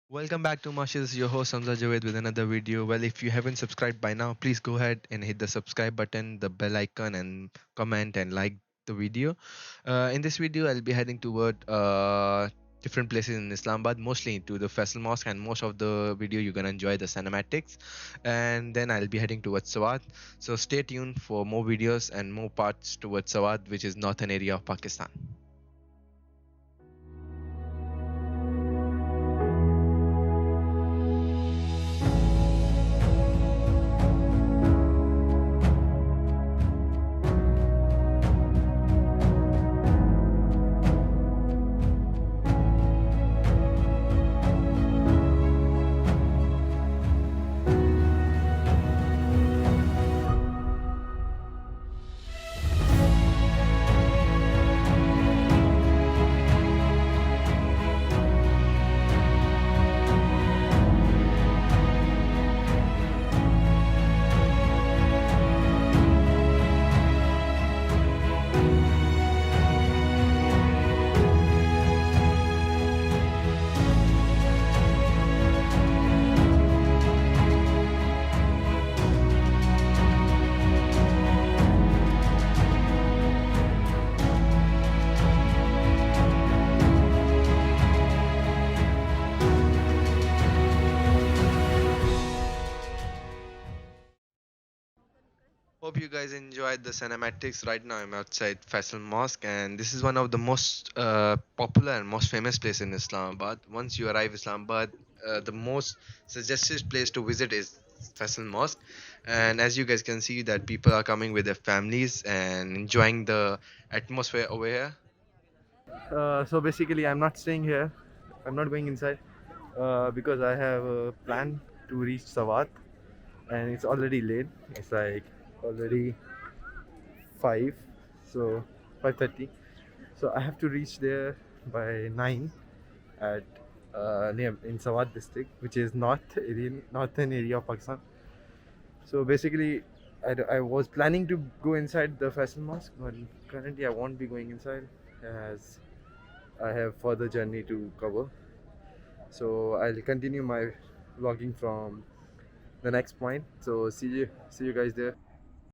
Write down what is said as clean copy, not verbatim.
Welcome back to Mash. This is your host Hamza Javed with another video. Well, if you haven't subscribed by now, please go ahead and hit the subscribe button, the bell icon, and comment and like the video. In this video, I'll be heading toward different places in Islamabad, mostly to the Faisal Mosque, and most of the video you're gonna enjoy the cinematics. And then I'll be heading towards Swat. So stay tuned for more videos and more parts towards Swat, which is northern area of Pakistan. Hope you guys enjoyed the cinematics. Right now, I'm outside Faisal Mosque, and this is one of the most popular and most famous place in Islamabad. Once you arrive Islamabad, the most suggested place to visit is Faisal Mosque. And as you guys can see, that people are coming with their families and enjoying the atmosphere over here. So basically, I'm not staying here. I'm not going inside because I have a plan to reach Swat, and it's already late. It's like already 5, so 5:30. So I have to reach there by 9 at near in Swat district, which is northern area of Pakistan. So basically, I was planning to go inside the Faisal Mosque, but currently I won't be going inside as I have further journey to cover. So I'll continue my vlogging from the next point. So see you guys there.